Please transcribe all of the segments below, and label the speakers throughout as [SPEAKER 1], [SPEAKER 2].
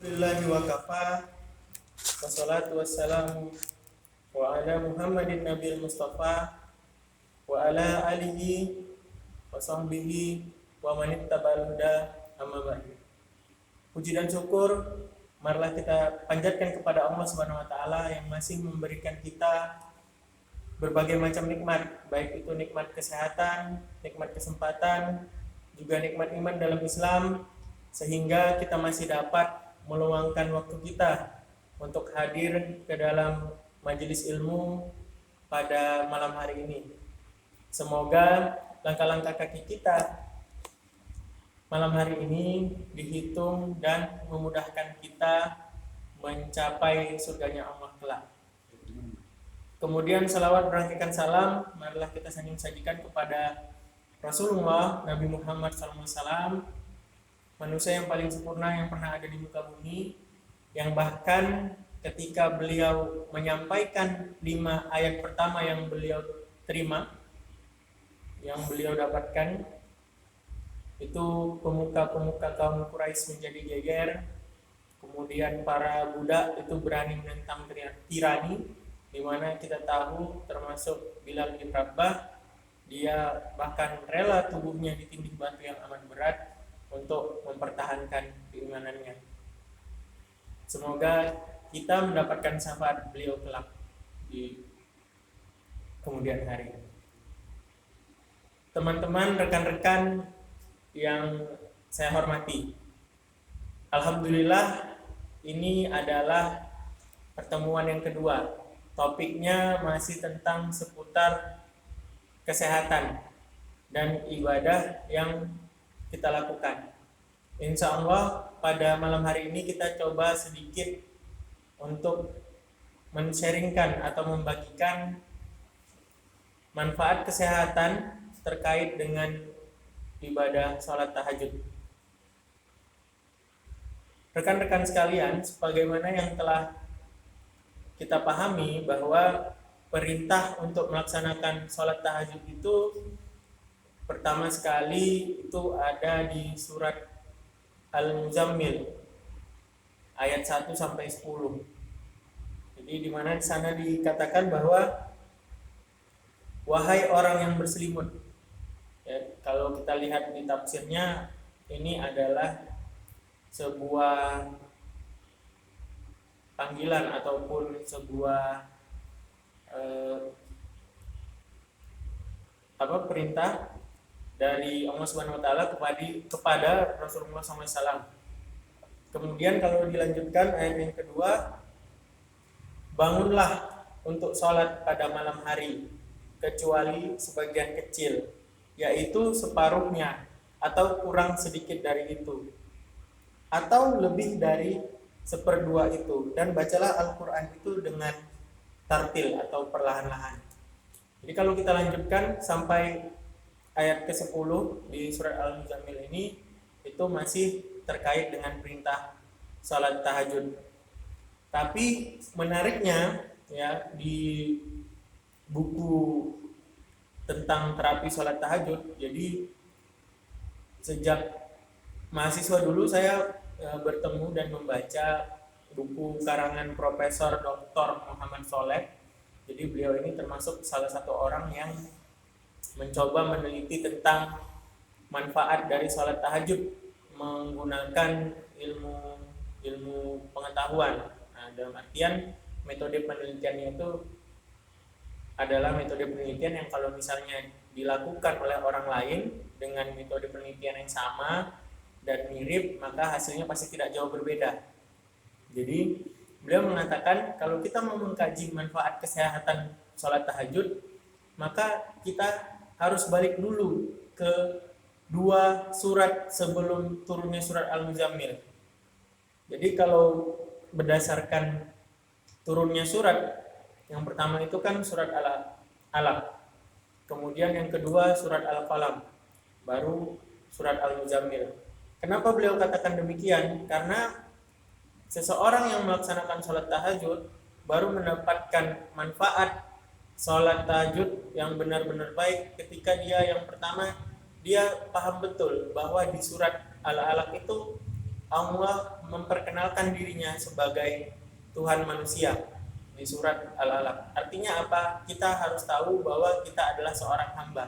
[SPEAKER 1] Billahi wa kafa wassalatu wassalamu wa ala Muhammadin Nabil Mustafa wa ala alihi wa sahbihi wa manittaba'al huda amma ba'du. Puji dan syukur marilah kita panjatkan kepada Allah Subhanahu wa taala yang masih memberikan kita berbagai macam nikmat, baik itu nikmat kesehatan, nikmat kesempatan, juga nikmat iman dalam Islam, sehingga kita masih dapat meluangkan waktu kita untuk hadir ke dalam majelis ilmu pada malam hari ini. Semoga langkah-langkah kaki kita malam hari ini dihitung dan memudahkan kita mencapai surganya Allah kelak. Kemudian salawat berangkikan salam marilah kita sajikan kepada Rasulullah Nabi Muhammad SAW, manusia yang paling sempurna yang pernah ada di muka bumi, yang bahkan ketika beliau menyampaikan 5 ayat pertama yang beliau terima, yang beliau dapatkan, itu pemuka-pemuka kaum Quraisy menjadi geger. Kemudian para budak itu berani menentang tirani, di mana kita tahu termasuk Bilal bin Rabah, dia bahkan rela tubuhnya ditindih batu yang amat berat untuk mempertahankan keimanannya. Semoga kita mendapatkan syafaat beliau kelak di kemudian hari. Teman-teman, rekan-rekan yang saya hormati, alhamdulillah ini adalah pertemuan yang kedua. Topiknya masih tentang seputar kesehatan dan ibadah yang kita lakukan. Insya Allah pada malam hari ini kita coba sedikit untuk men-sharingkan atau membagikan manfaat kesehatan terkait dengan ibadah sholat tahajud. Rekan-rekan sekalian, sebagaimana yang telah kita pahami bahwa perintah untuk melaksanakan sholat tahajud itu pertama sekali itu ada di surat Al-Muzammil ayat 1 sampai 10. Jadi di mana di sana dikatakan bahwa wahai orang yang berselimut. Ya, kalau kita lihat di tafsirnya, ini adalah sebuah panggilan ataupun sebuah perintah dari Allah Subhanahu wa taala kepada Rasulullah SAW. Kemudian kalau dilanjutkan ayat yang kedua, bangunlah untuk sholat pada malam hari kecuali sebagian kecil, yaitu separuhnya atau kurang sedikit dari itu, atau lebih dari seperdua itu, dan bacalah Al-Quran itu dengan tartil atau perlahan-lahan. Jadi kalau kita lanjutkan sampai ayat ke-10 di surat Al-Muzammil ini, itu masih terkait dengan perintah salat tahajud. Tapi menariknya ya, di buku tentang terapi salat tahajud, jadi sejak mahasiswa dulu saya bertemu dan membaca buku karangan Profesor Dr. Muhammad Soleh. Jadi beliau ini termasuk salah satu orang yang mencoba meneliti tentang manfaat dari sholat tahajud menggunakan ilmu pengetahuan. Nah, dalam artian metode penelitiannya itu adalah metode penelitian yang kalau misalnya dilakukan oleh orang lain dengan metode penelitian yang sama dan mirip, maka hasilnya pasti tidak jauh berbeda. Jadi beliau mengatakan kalau kita mau mengkaji manfaat kesehatan sholat tahajud, maka kita harus balik dulu ke 2 surat sebelum turunnya surat Al-Muzammil. Jadi kalau berdasarkan turunnya surat, yang pertama itu kan surat Al-Alaq, kemudian yang kedua surat Al-Qalam, baru surat Al-Muzammil. Kenapa beliau katakan demikian? Karena seseorang yang melaksanakan sholat tahajud baru mendapatkan manfaat sholat tahajud yang benar-benar baik ketika dia yang pertama dia paham betul bahwa di surat Al-Alaq itu Allah memperkenalkan dirinya sebagai Tuhan manusia di surat Al-Alaq. Artinya apa? Kita harus tahu bahwa kita adalah seorang hamba.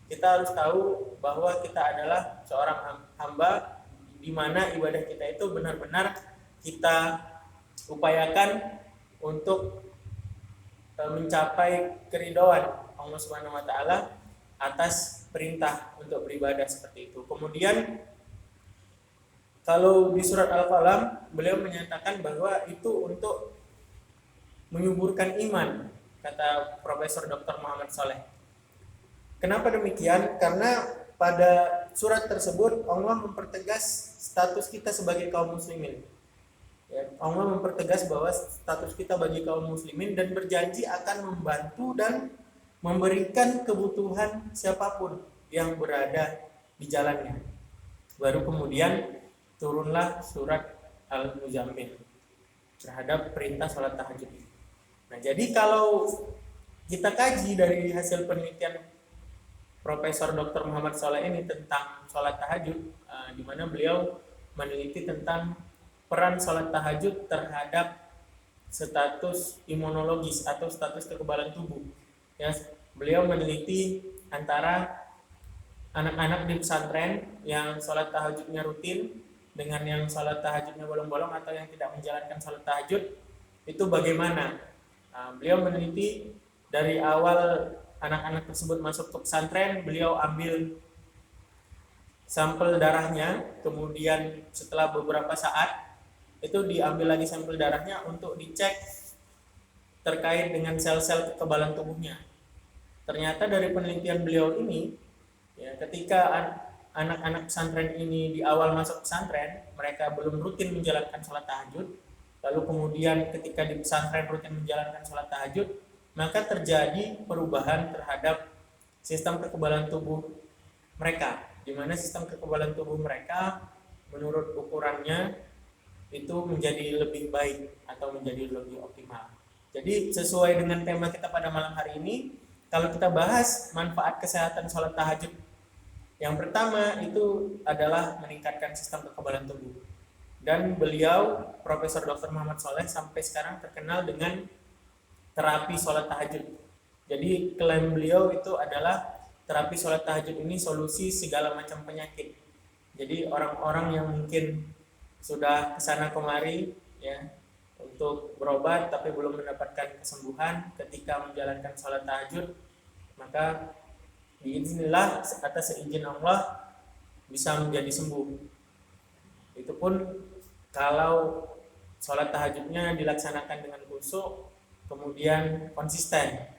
[SPEAKER 1] Kita harus tahu bahwa kita adalah seorang hamba, di mana ibadah kita itu benar-benar kita upayakan untuk mencapai keridhaan Allah Subhanahu wa taala atas perintah untuk beribadah seperti itu. Kemudian kalau di surat Al-Qalam beliau menyatakan bahwa itu untuk menyuburkan iman, kata Profesor Dr. Muhammad Saleh. Kenapa demikian? Karena pada surat tersebut Allah mempertegas status kita sebagai kaum muslimin. Ya, Allah mempertegas bahwa status kita bagi kaum muslimin dan berjanji akan membantu dan memberikan kebutuhan siapapun yang berada di jalannya. Baru kemudian turunlah surat Al-Muzammil terhadap perintah sholat tahajud. Nah, jadi kalau kita kaji dari hasil penelitian Profesor Dr. Muhammad Saleh ini tentang sholat tahajud, di mana beliau meneliti tentang peran sholat tahajud terhadap status imunologis atau status kekebalan tubuh. Ya, beliau meneliti antara anak-anak di pesantren yang sholat tahajudnya rutin dengan yang sholat tahajudnya bolong-bolong atau yang tidak menjalankan sholat tahajud, itu bagaimana. Beliau meneliti dari awal anak-anak tersebut masuk ke pesantren, beliau ambil sampel darahnya, kemudian setelah beberapa saat itu diambil lagi sampel darahnya untuk dicek terkait dengan sel-sel kekebalan tubuhnya. Ternyata dari penelitian beliau ini, ya, ketika anak-anak pesantren ini di awal masuk pesantren, mereka belum rutin menjalankan sholat tahajud, lalu kemudian ketika di pesantren rutin menjalankan sholat tahajud, maka terjadi perubahan terhadap sistem kekebalan tubuh mereka, di mana sistem kekebalan tubuh mereka menurut ukurannya itu menjadi lebih baik atau menjadi lebih optimal. Jadi sesuai dengan tema kita pada malam hari ini, kalau kita bahas manfaat kesehatan sholat tahajud, yang pertama itu adalah meningkatkan sistem kekebalan tubuh. Dan beliau, Profesor Dr. Muhammad Saleh, sampai sekarang terkenal dengan terapi sholat tahajud. Jadi klaim beliau itu adalah terapi sholat tahajud ini solusi segala macam penyakit. Jadi orang-orang yang mungkin sudah kesana kemari, ya, untuk berobat tapi belum mendapatkan kesembuhan, ketika menjalankan sholat tahajud, maka biiznillah atas izin Allah bisa menjadi sembuh. Itu pun kalau sholat tahajudnya dilaksanakan dengan khusyuk, kemudian konsisten,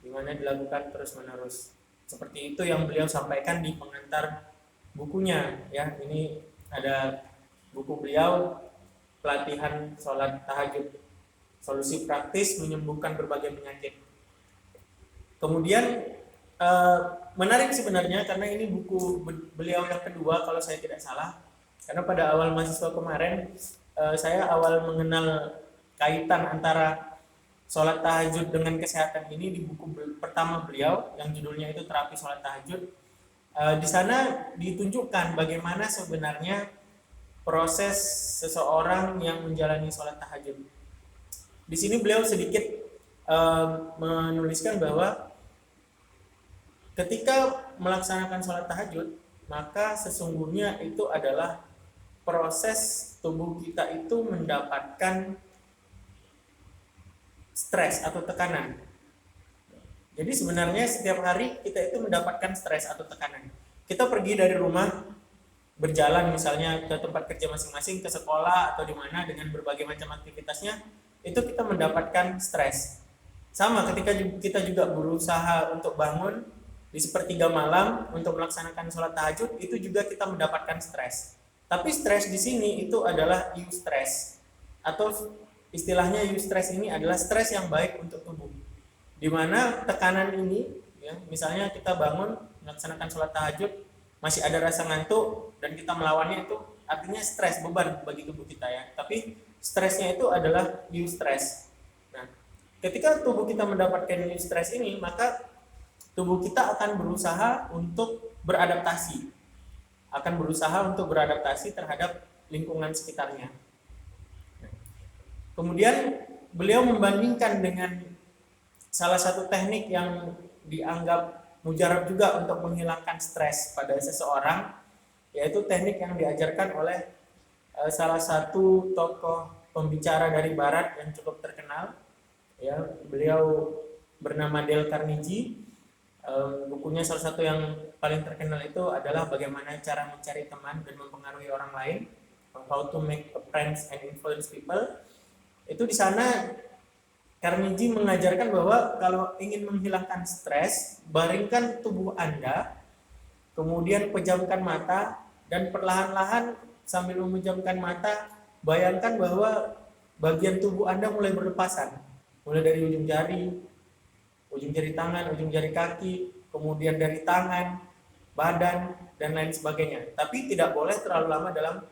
[SPEAKER 1] di mana dilakukan terus-menerus. Seperti itu yang beliau sampaikan di pengantar bukunya, ya. Ini ada buku beliau, pelatihan sholat tahajud, solusi praktis menyembuhkan berbagai penyakit. Kemudian menarik sebenarnya karena ini buku beliau yang kedua kalau saya tidak salah, karena pada awal mahasiswa kemarin saya awal mengenal kaitan antara sholat tahajud dengan kesehatan ini di buku pertama beliau yang judulnya itu Terapi Sholat Tahajud. Di sana ditunjukkan bagaimana sebenarnya proses seseorang yang menjalani sholat tahajud. Di sini beliau sedikit menuliskan bahwa ketika melaksanakan sholat tahajud, maka sesungguhnya itu adalah proses tubuh kita itu mendapatkan stres atau tekanan. Jadi sebenarnya setiap hari kita itu mendapatkan stres atau tekanan. Kita pergi dari rumah, berjalan misalnya ke tempat kerja masing-masing, ke sekolah atau di mana dengan berbagai macam aktivitasnya, itu kita mendapatkan stres. Sama ketika kita juga berusaha untuk bangun di sepertiga malam untuk melaksanakan sholat tahajud, itu juga kita mendapatkan stres. Tapi stres di sini itu adalah eustress, atau istilahnya eustress ini adalah stres yang baik untuk tubuh. Di mana tekanan ini, ya, misalnya kita bangun melaksanakan sholat tahajud, masih ada rasa ngantuk dan kita melawannya, itu artinya stres, beban bagi tubuh kita, ya. Tapi stresnya itu adalah eustress. Nah, ketika tubuh kita mendapatkan eustress ini, maka tubuh kita akan berusaha untuk beradaptasi terhadap lingkungan sekitarnya. Kemudian beliau membandingkan dengan salah satu teknik yang dianggap mujarab juga untuk menghilangkan stres pada seseorang, yaitu teknik yang diajarkan oleh salah satu tokoh pembicara dari barat yang cukup terkenal, ya. Beliau bernama Dale Carnegie. Bukunya salah satu yang paling terkenal itu adalah Bagaimana Cara Mencari Teman dan Mempengaruhi Orang Lain, How to Make Friends and Influence People. Itu di sana Carnegie mengajarkan bahwa kalau ingin menghilangkan stres, baringkan tubuh Anda, kemudian pejamkan mata, dan perlahan-lahan sambil memejamkan mata, bayangkan bahwa bagian tubuh Anda mulai berlepasan, mulai dari ujung jari tangan, ujung jari kaki, kemudian dari tangan, badan, dan lain sebagainya. Tapi tidak boleh terlalu lama dalam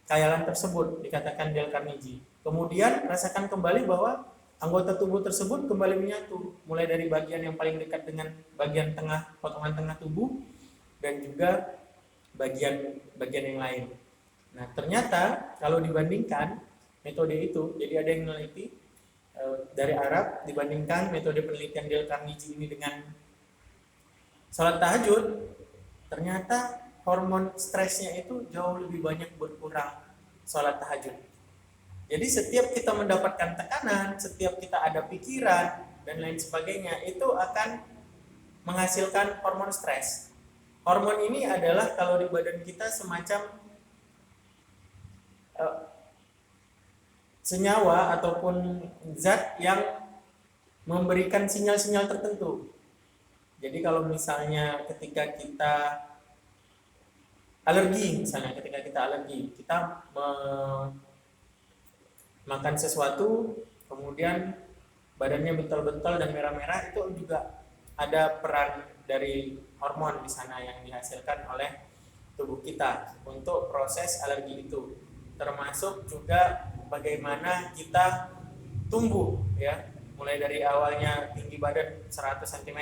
[SPEAKER 1] khayalan tersebut, dikatakan Dale Carnegie. Kemudian rasakan kembali bahwa anggota tubuh tersebut kembali menyatu, mulai dari bagian yang paling dekat dengan bagian tengah, potongan tengah tubuh, dan juga bagian yang lain. Nah, ternyata kalau dibandingkan metode itu, jadi ada yang meneliti dari Arab, dibandingkan metode penelitian Dale Carnegie ini dengan salat tahajud, ternyata hormon stresnya itu jauh lebih banyak berkurang salat tahajud. Jadi setiap kita mendapatkan tekanan, setiap kita ada pikiran dan lain sebagainya, itu akan menghasilkan hormon stres. Hormon ini adalah kalau di badan kita semacam senyawa ataupun zat yang memberikan sinyal-sinyal tertentu. Jadi kalau misalnya ketika kita alergi, kita makan sesuatu, kemudian badannya bental-bental dan merah-merah, itu juga ada peran dari hormon di sana yang dihasilkan oleh tubuh kita untuk proses alergi itu. Termasuk juga bagaimana kita tumbuh, ya. Mulai dari awalnya tinggi badan 100 cm,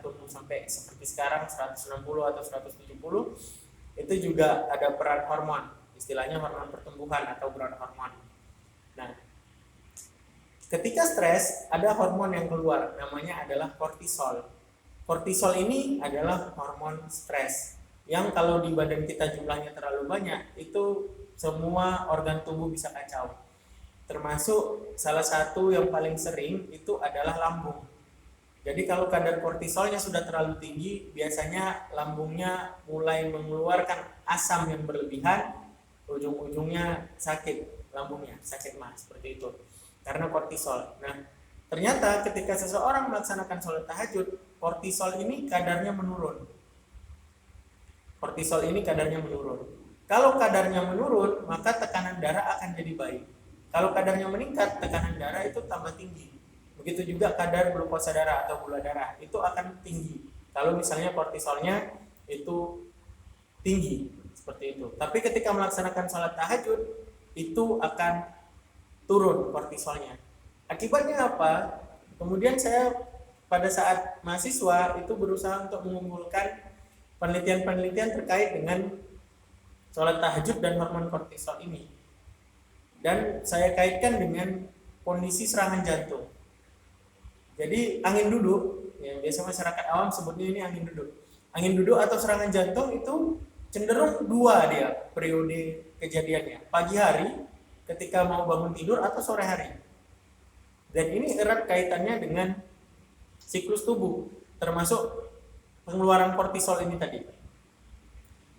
[SPEAKER 1] tumbuh sampai seperti sekarang 160 atau 170, itu juga ada peran hormon, istilahnya hormon pertumbuhan atau growth hormon. Nah, ketika stres ada hormon yang keluar, namanya adalah kortisol. Kortisol ini adalah hormon stres yang kalau di badan kita jumlahnya terlalu banyak, itu semua organ tubuh bisa kacau. Termasuk salah satu yang paling sering itu adalah lambung. Jadi kalau kadar kortisolnya sudah terlalu tinggi, biasanya lambungnya mulai mengeluarkan asam yang berlebihan, ujung-ujungnya sakit. Lambungnya sakit mah seperti itu karena kortisol. Nah, ternyata ketika seseorang melaksanakan sholat tahajud, kortisol ini kadarnya menurun. Kalau kadarnya menurun, maka tekanan darah akan jadi baik. Kalau kadarnya meningkat, tekanan darah itu tambah tinggi. Begitu juga kadar glukosa darah atau gula darah itu akan tinggi kalau misalnya kortisolnya itu tinggi, seperti itu. Tapi ketika melaksanakan sholat tahajud, itu akan turun kortisolnya. Akibatnya apa? Kemudian saya pada saat mahasiswa itu berusaha untuk mengumpulkan penelitian-penelitian terkait dengan sholat tahajud dan hormon kortisol ini. Dan saya kaitkan dengan kondisi serangan jantung. Jadi angin duduk, ya biasa masyarakat awam sebutnya ini angin duduk. Angin duduk atau serangan jantung itu cenderung dua dia periode kejadiannya, pagi hari ketika mau bangun tidur atau sore hari. Dan ini erat kaitannya dengan siklus tubuh, termasuk pengeluaran kortisol ini tadi.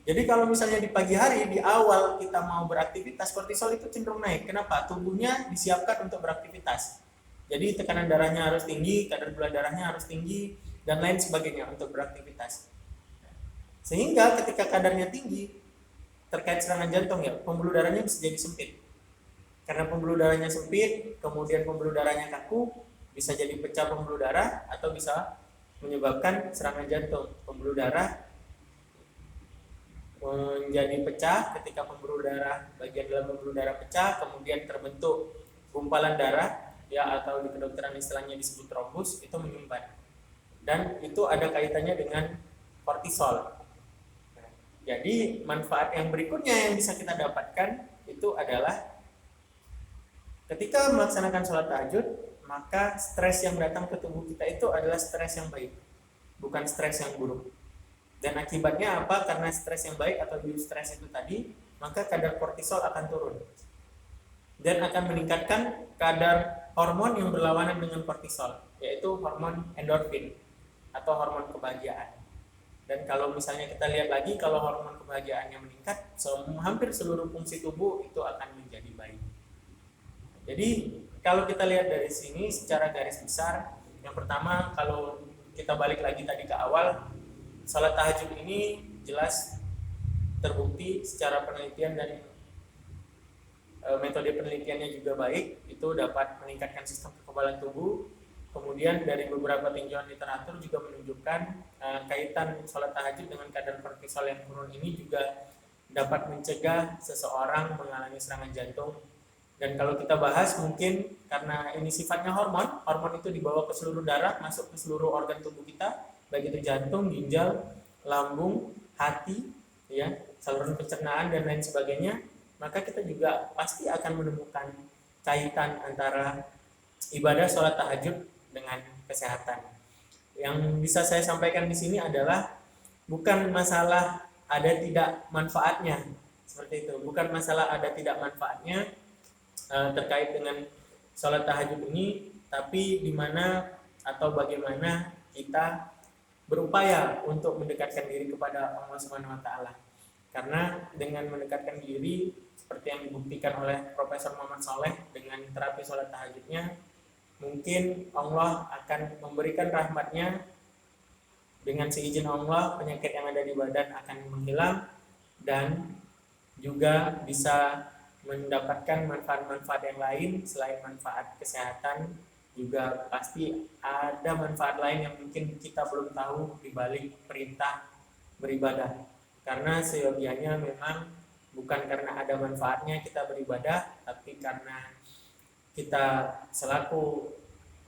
[SPEAKER 1] Jadi kalau misalnya di pagi hari, di awal kita mau beraktivitas, kortisol itu cenderung naik. Kenapa? Tubuhnya disiapkan untuk beraktivitas. Jadi tekanan darahnya harus tinggi, kadar gula darahnya harus tinggi, dan lain sebagainya untuk beraktivitas. Sehingga ketika kadarnya tinggi, terkait serangan jantung, ya, pembuluh darahnya bisa jadi sempit. Karena pembuluh darahnya sempit, kemudian pembuluh darahnya kaku, bisa jadi pecah pembuluh darah atau bisa menyebabkan serangan jantung. Pembuluh darah menjadi pecah ketika pembuluh darah, bagian dalam pembuluh darah pecah, kemudian terbentuk gumpalan darah, ya, atau di kedokteran istilahnya disebut trombus, itu menyumbat. Dan itu ada kaitannya dengan kortisol. Jadi manfaat yang berikutnya yang bisa kita dapatkan itu adalah ketika melaksanakan sholat tahajud, maka stres yang datang ke tubuh kita itu adalah stres yang baik, bukan stres yang buruk. Dan akibatnya apa? Karena stres yang baik atau eustress itu tadi, maka kadar kortisol akan turun dan akan meningkatkan kadar hormon yang berlawanan dengan kortisol, yaitu hormon endorfin atau hormon kebahagiaan. Dan kalau misalnya kita lihat lagi, kalau hormon kebahagiaannya meningkat, hampir seluruh fungsi tubuh itu akan menjadi baik. Jadi kalau kita lihat dari sini secara garis besar, yang pertama kalau kita balik lagi tadi ke awal, salat tahajud ini jelas terbukti secara penelitian dan metode penelitiannya juga baik, itu dapat meningkatkan sistem kekebalan tubuh. Kemudian dari beberapa tinjauan literatur juga menunjukkan kaitan salat tahajud dengan kadar kortisol yang turun ini juga dapat mencegah seseorang mengalami serangan jantung. Dan kalau kita bahas mungkin karena ini sifatnya hormon itu dibawa ke seluruh darah, masuk ke seluruh organ tubuh kita, baik itu jantung, ginjal, lambung, hati, ya, saluran pencernaan dan lain sebagainya, maka kita juga pasti akan menemukan kaitan antara ibadah sholat tahajud dengan kesehatan. Yang bisa saya sampaikan di sini adalah bukan masalah ada tidak manfaatnya, seperti itu, bukan masalah ada tidak manfaatnya terkait dengan sholat tahajud ini, tapi di mana atau bagaimana kita berupaya untuk mendekatkan diri kepada Allah Subhanahu wa taala. Karena dengan mendekatkan diri seperti yang dibuktikan oleh Profesor Muhammad Saleh dengan terapi sholat tahajudnya, mungkin Allah akan memberikan rahmatnya, dengan seizin Allah penyakit yang ada di badan akan menghilang dan juga bisa mendapatkan manfaat-manfaat yang lain selain manfaat kesehatan. Juga pasti ada manfaat lain yang mungkin kita belum tahu di balik perintah beribadah. Karena seyogianya memang bukan karena ada manfaatnya kita beribadah, tapi karena kita selaku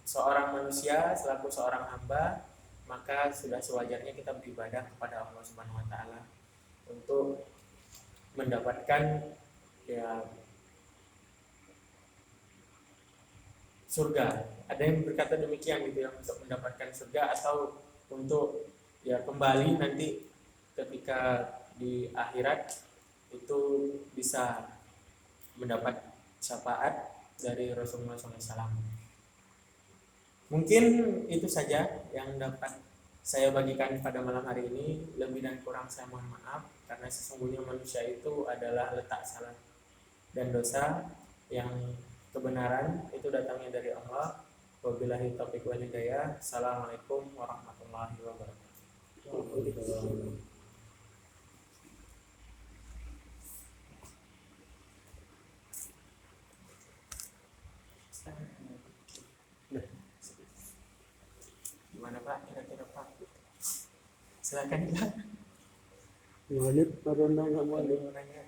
[SPEAKER 1] seorang manusia, selaku seorang hamba, maka sudah sewajarnya kita beribadah kepada Allah Subhanahu wa taala untuk mendapatkan ya surga. Ada yang berkata demikian gitu ya, untuk mendapatkan surga atau untuk ya kembali nanti ketika di akhirat itu bisa mendapat syafaat dari Rasulullah SAW. Mungkin itu saja yang dapat saya bagikan pada malam hari ini. Lebih dan kurang saya mohon maaf, karena sesungguhnya manusia itu adalah letak salah dan dosa. Yang kebenaran itu datangnya dari Allah. Wabillahi taufiq wal hidayah. Assalamualaikum warahmatullahi wabarakatuh. Gimana Pak? Kira-kira Pak? Silakan Pak.
[SPEAKER 2] Walid Marona nggak mau
[SPEAKER 1] nanya.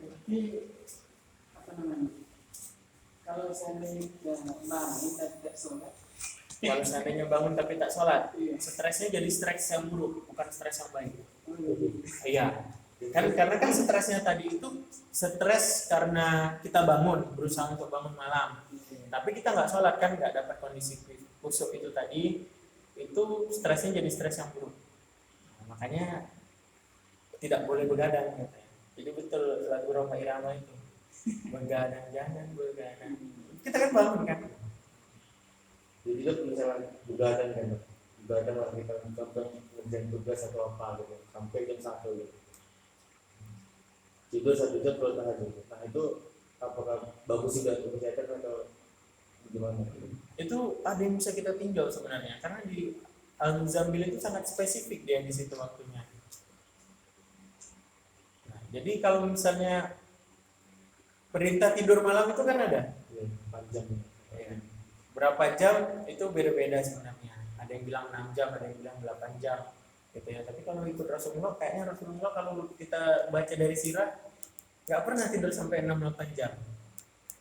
[SPEAKER 3] Jadi apa namanya? Kalau seandainya bangun dan tidak sholat,
[SPEAKER 1] Kalau seandainya bangun tapi tak sholat, stresnya jadi stres yang buruk, bukan stres yang baik. Iya. Karena kan stresnya tadi itu stres karena kita bangun, berusaha untuk bangun malam. Tapi kita nggak sholat kan, nggak dapat kondisi khusyuk itu tadi, itu stresnya jadi stres yang buruk. Nah, makanya tidak boleh begadang katanya. Jadi betul lagu Roma Irama itu, begadang jangan begadang. Kita kan bangun kan.
[SPEAKER 4] Jadi itu misalnya begadang kan, begadang lah kita contoh ngerjain tugas atau apa gitu, sampai jam 1 gitu. Tidur 1 jam kalau tahajud. Nah itu apakah bagus juga untuk kesehatan atau gimana?
[SPEAKER 1] Itu ada yang bisa kita tinjau sebenarnya, karena di Al-Muzammil itu sangat spesifik dia di situ waktunya. Nah, jadi kalau misalnya perintah tidur malam itu kan ada.
[SPEAKER 4] Ya, 4 jam.
[SPEAKER 1] Ya. Berapa jam itu beda-beda sebenarnya. Ada yang bilang 6 jam, ada yang bilang 8 jam gitu ya. Tapi kalau ikut Rasulullah, kayaknya Rasulullah kalau kita baca dari sirah nggak pernah tidur sampai 6-8 jam.